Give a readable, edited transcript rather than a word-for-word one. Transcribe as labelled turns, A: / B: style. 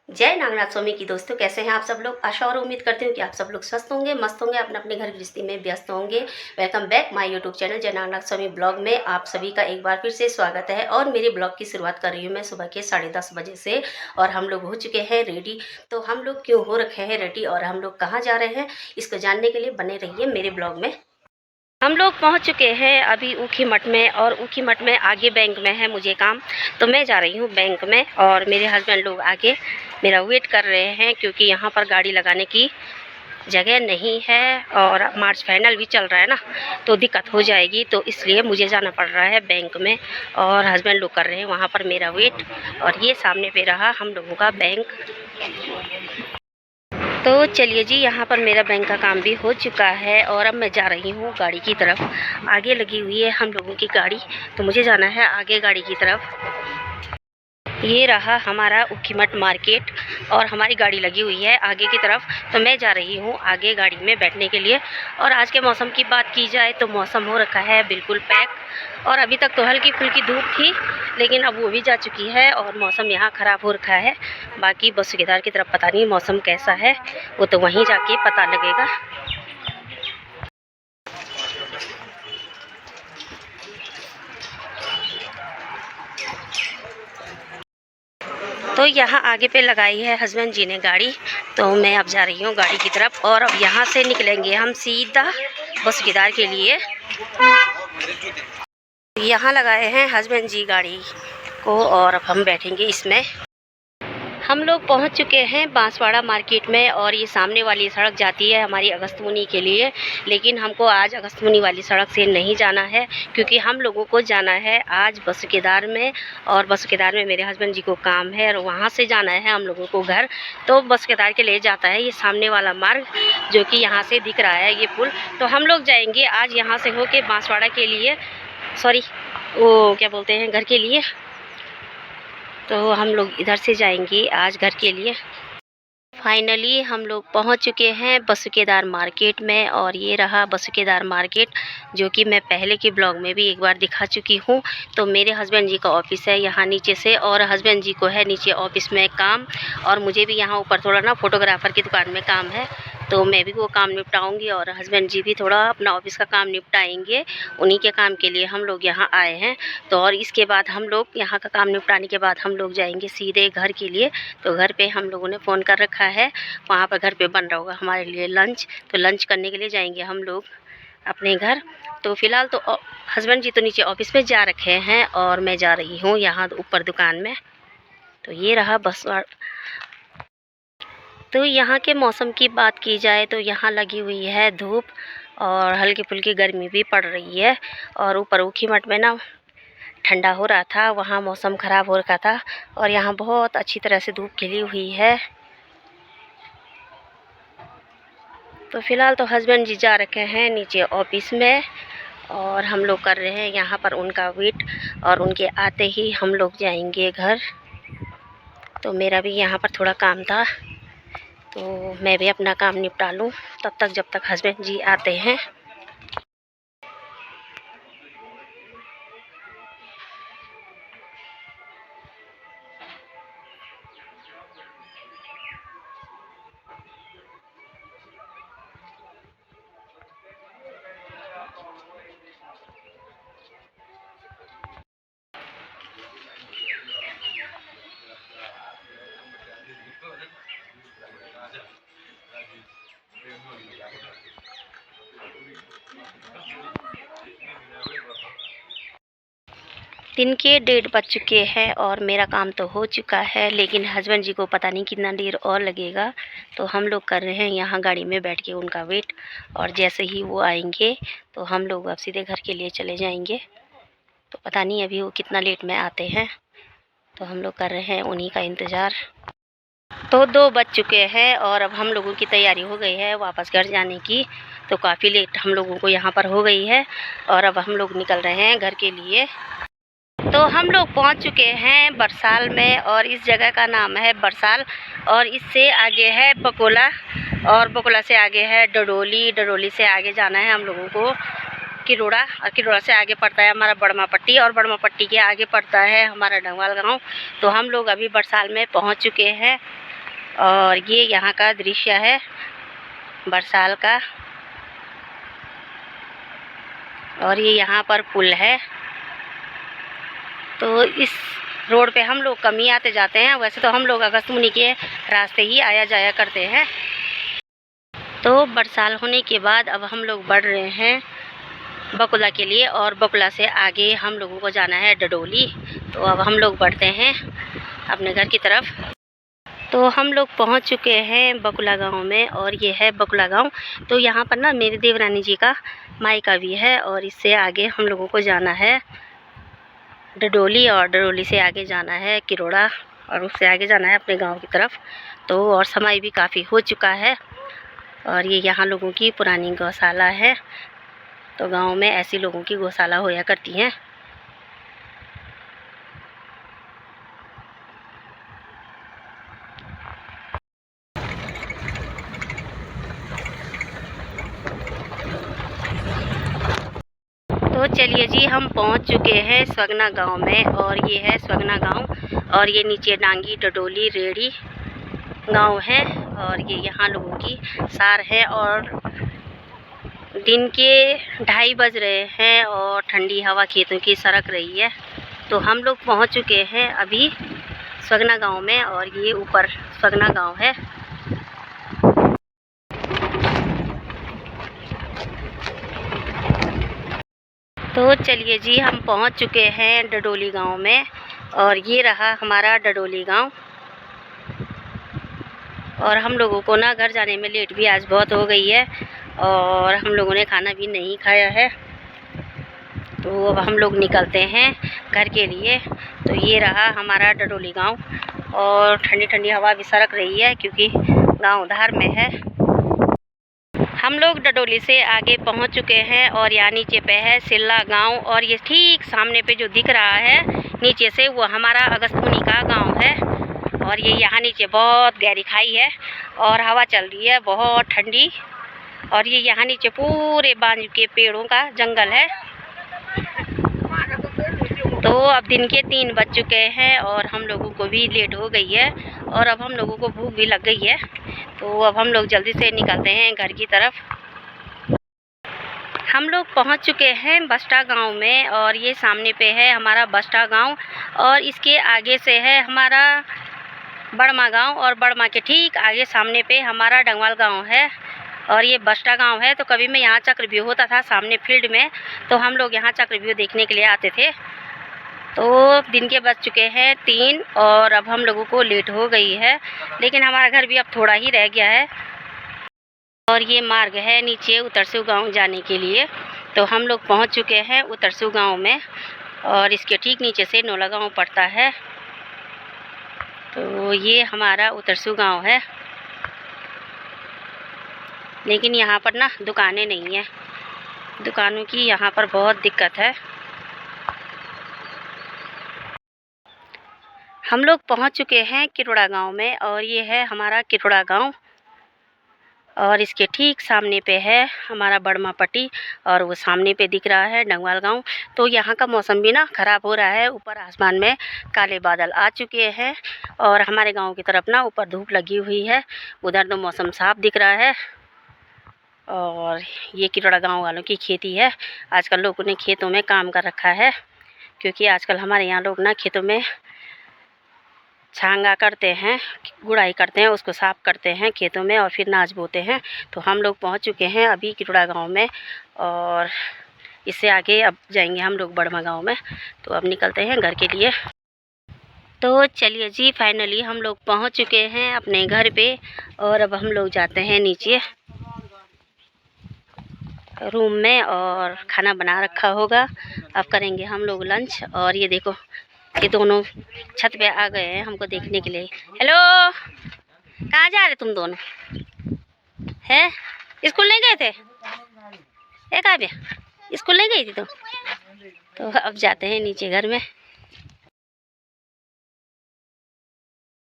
A: जय नागनाथ स्वामी की दोस्तों, कैसे हैं आप सब लोग। आशा और उम्मीद करती हूँ कि आप सब लोग स्वस्थ होंगे, मस्त होंगे, अपने अपने घर गृहस्थी में व्यस्त होंगे। Welcome back my YouTube channel जय नागनाथ स्वामी ब्लॉग में आप सभी का एक बार फिर से स्वागत है। और मेरे ब्लॉग की शुरुआत कर रही हूँ मैं सुबह के 10:30 बजे से। और हम लोग हो चुके हैं रेडी। तो हम लोग क्यों हो रखे हैं रेडी और हम लोग कहाँ जा रहे हैं, इसको जानने के लिए बने रहिए मेरे ब्लॉग में। हम लोग पहुंच चुके हैं अभी ऊखी मठ में, और ऊखी मठ में आगे बैंक में है मुझे काम, तो मैं जा रही हूँ बैंक में। और मेरे हस्बैंड लोग आगे मेरा वेट कर रहे हैं, क्योंकि यहाँ पर गाड़ी लगाने की जगह नहीं है और मार्च फाइनल भी चल रहा है ना, तो दिक्कत हो जाएगी, तो इसलिए मुझे जाना पड़ रहा है बैंक में। और हस्बैंड लोग कर रहे हैं वहाँ पर मेरा वेट। और ये सामने पे रहा हम लोगों का बैंक। तो चलिए जी, यहाँ पर मेरा बैंक का काम भी हो चुका है और अब मैं जा रही हूँ गाड़ी की तरफ। आगे लगी हुई है हम लोगों की गाड़ी, तो मुझे जाना है आगे गाड़ी की तरफ। ये रहा हमारा ऊखीमठ मार्केट और हमारी गाड़ी लगी हुई है आगे की तरफ, तो मैं जा रही हूँ आगे गाड़ी में बैठने के लिए। और आज के मौसम की बात की जाए तो मौसम हो रखा है बिल्कुल पैक। और अभी तक तो हल्की फुल्की धूप थी, लेकिन अब वो भी जा चुकी है और मौसम यहाँ ख़राब हो रखा है। बाकी बस केदार की तरफ पता नहीं मौसम कैसा है, वो तो वहीं जाके पता लगेगा। तो यहाँ आगे पे लगाई है हस्बैंड जी ने गाड़ी, तो मैं अब जा रही हूँ गाड़ी की तरफ। और अब यहाँ से निकलेंगे हम सीधा बस केदार के लिए। यहाँ लगाए हैं हस्बैंड जी गाड़ी को और अब हम बैठेंगे इसमें। हम लोग पहुंच चुके हैं बांसवाड़ा मार्केट में, और ये सामने वाली सड़क जाती है हमारी अगस्तमुनि के लिए। लेकिन हमको आज अगस्तमुनि वाली सड़क से नहीं जाना है, क्योंकि हम लोगों को जाना है आज बस केदार में। और बस केदार में मेरे हस्बैंड जी को काम है और वहाँ से जाना है हम लोगों को घर। तो बस केदार के लिए जाता है ये सामने वाला मार्ग, जो कि यहाँ से दिख रहा है ये पुल। तो हम लोग जाएंगे आज यहाँ से होके बांसवाड़ा के लिए, सॉरी वो क्या बोलते हैं, घर के लिए। तो हम लोग इधर से जाएंगे आज घर के लिए। फाइनली हम लोग पहुंच चुके हैं बसुकेदार मार्केट में, और ये रहा बसुकेदार मार्केट, जो कि मैं पहले के ब्लॉग में भी एक बार दिखा चुकी हूँ। तो मेरे हस्बैंड जी का ऑफिस है यहाँ नीचे से, और हस्बैंड जी को है नीचे ऑफिस में काम, और मुझे भी यहाँ ऊपर थोड़ा ना फोटोग्राफ़र की दुकान में काम है, तो मैं भी वो काम निपटाऊंगी और हस्बैंड जी भी थोड़ा अपना ऑफिस का काम निपटाएंगे। उन्हीं के काम के लिए हम लोग यहाँ आए हैं। तो और इसके बाद हम लोग यहाँ का काम निपटाने के बाद हम लोग जाएंगे सीधे घर के लिए। तो घर पे हम लोगों ने फ़ोन कर रखा है, वहाँ पर घर पे बन रहा होगा हमारे लिए लंच, तो लंच करने के लिए जाएंगे हम लोग अपने घर। तो फ़िलहाल तो हस्बैंड जी तो नीचे ऑफिस में जा रखे हैं और मैं जा रही हूँ यहाँ ऊपर दुकान में। तो ये रहा बस। तो यहाँ के मौसम की बात की जाए तो यहाँ लगी हुई है धूप और हल्की फुल्की गर्मी भी पड़ रही है। और ऊपर ऊखीमठ में ना ठंडा हो रहा था, वहाँ मौसम ख़राब हो रखा था, और यहाँ बहुत अच्छी तरह से धूप खिली हुई है। तो फ़िलहाल तो हस्बैंड जी जा रखे हैं नीचे ऑफिस में, और हम लोग कर रहे हैं यहाँ पर उनका वेट, और उनके आते ही हम लोग जाएंगे घर। तो मेरा भी यहाँ पर थोड़ा काम था, तो मैं भी अपना काम निपटा लूँ तब तक, जब तक हस्बैंड जी आते हैं। दिन के 1:30 बज चुके हैं और मेरा काम तो हो चुका है, लेकिन हस्बैंड जी को पता नहीं कितना देर और लगेगा। तो हम लोग कर रहे हैं यहाँ गाड़ी में बैठ के उनका वेट, और जैसे ही वो आएंगे तो हम लोग अब सीधे घर के लिए चले जाएंगे। तो पता नहीं अभी वो कितना लेट में आते हैं, तो हम लोग कर रहे हैं उन्हीं का इंतज़ार। तो 2 बज चुके हैं और अब हम लोगों की तैयारी हो गई है वापस घर जाने की। तो काफ़ी लेट हम लोगों को यहाँ पर हो गई है, और अब हम लोग निकल रहे हैं घर के लिए। तो हम लोग पहुंच चुके हैं बरसाल में, और इस जगह का नाम है बरसाल, और इससे आगे है बकोला, और बकोला से आगे है डडोली, डडोली से आगे जाना है हम लोगों को किरोड़ा, और किरोड़ा से आगे पड़ता है हमारा बड़मा पट्टी, और बड़मा पट्टी के आगे पड़ता है हमारा डंगवाल गांव। तो हम लोग अभी बरसाल में पहुंच चुके हैं, और ये यहाँ का दृश्य है बरसाल का। और ये यहाँ पर पुल है। तो इस रोड पे हम लोग कम ही आते जाते हैं। वैसे तो हम लोग अगस्त्यमुनि के रास्ते ही आया जाया करते हैं। तो बरसाल होने के बाद अब हम लोग बढ़ रहे हैं बकुला के लिए, और बकुला से आगे हम लोगों को जाना है डडोली। तो अब हम लोग बढ़ते हैं अपने घर की तरफ। तो हम लोग पहुंच चुके हैं बकुला गांव में, और ये है बकुला गांव। तो यहाँ पर ना मेरी देवरानी जी का मायका भी है, और इससे आगे हम लोगों को जाना है डडोली, और डडोली से आगे जाना है किरोड़ा, और उससे आगे जाना है अपने गांव की तरफ। तो और समय भी काफ़ी हो चुका है। और ये यहाँ लोगों की पुरानी गौशाला है। तो गांव में ऐसी लोगों की गौशाला होया करती हैं। तो चलिए जी, हम पहुंच चुके हैं स्वगना गांव में, और ये है स्वगना गांव। और ये नीचे डांगी डडोली रेड़ी गांव है, और ये यहाँ लोगों की सार है। और दिन के 2:30 बज रहे हैं, और ठंडी हवा खेतों की सरक रही है। तो हम लोग पहुंच चुके हैं अभी स्वगना गांव में, और ये ऊपर स्वगना गांव है। तो चलिए जी, हम पहुंच चुके हैं डडोली गांव में, और ये रहा हमारा डडोली गांव। और हम लोगों को ना घर जाने में लेट भी आज बहुत हो गई है, और हम लोगों ने खाना भी नहीं खाया है। तो अब हम लोग निकलते हैं घर के लिए। तो ये रहा हमारा डडोली गांव, और ठंडी ठंडी हवा भी सरक रही है क्योंकि गांव धार में है। हम लोग डडोली से आगे पहुंच चुके हैं, और यहाँ नीचे पे है सिल्ला गांव। और ये ठीक सामने पे जो दिख रहा है नीचे से, वो हमारा अगस्त्यमुनि का गांव है। और ये यहाँ नीचे बहुत गहरी खाई है, और हवा चल रही है बहुत ठंडी। और ये यहाँ नीचे पूरे बांज के पेड़ों का जंगल है। तो अब दिन के 3 बज चुके हैं, और हम लोगों को भी लेट हो गई है, और अब हम लोगों को भूख भी लग गई है। तो अब हम लोग जल्दी से निकलते हैं घर की तरफ। हम लोग पहुंच चुके हैं बस्टा गांव में, और ये सामने पे है हमारा बस्टा गांव, और इसके आगे से है हमारा बड़मा गांव, और बड़मा के ठीक आगे सामने पे हमारा डंगवाल गांव है। और ये बस्टा गांव है। तो कभी मैं यहाँ चक्रव्यूह होता था सामने फील्ड में, तो हम लोग यहाँ चक्रव्यूह देखने के लिए आते थे। तो दिन के बज चुके हैं 3, और अब हम लोगों को लेट हो गई है, लेकिन हमारा घर भी अब थोड़ा ही रह गया है। और ये मार्ग है नीचे उतरसू गांव जाने के लिए। तो हम लोग पहुंच चुके हैं उतरसू गांव में, और इसके ठीक नीचे से नोला गांव पड़ता है। तो ये हमारा उतरसू गांव है, लेकिन यहाँ पर ना दुकानें नहीं हैं। दुकानों की यहाँ पर बहुत दिक्कत है। हम लोग पहुँच चुके हैं किरोड़ा गांव में, और ये है हमारा किरोड़ा गांव। और इसके ठीक सामने पे है हमारा बड़मा पट्टी, और वो सामने पे दिख रहा है डंगवाल गांव। तो यहाँ का मौसम भी ना ख़राब हो रहा है। ऊपर आसमान में काले बादल आ चुके हैं, और हमारे गांव की तरफ ना ऊपर धूप लगी हुई है। उधर तो मौसम साफ दिख रहा है। और ये किरोड़ा गांव वालों की खेती है। आजकल लोगों ने खेतों में काम कर रखा है, क्योंकि आजकल हमारे यहाँ लोग ना खेतों में छांगा करते हैं, गुड़ाई करते हैं, उसको साफ़ करते हैं खेतों में, और फिर नाज बोते हैं। तो हम लोग पहुंच चुके हैं अभी किरोड़ा गांव में, और इससे आगे अब जाएंगे हम लोग बड़मा गांव में। तो अब निकलते हैं घर के लिए। तो चलिए जी, फाइनली हम लोग पहुंच चुके हैं अपने घर पे, और अब हम लोग जाते हैं नीचे रूम में, और खाना बना रखा होगा। अब करेंगे हम लोग लंच। और ये देखो, ये दोनों छत पे आ गए हैं हमको देखने के लिए। हेलो, कहाँ जा रहे तुम दोनों? है स्कूल नहीं गए थे? कहाँ पे स्कूल नहीं गई थी तुम? तो अब जाते हैं नीचे घर में।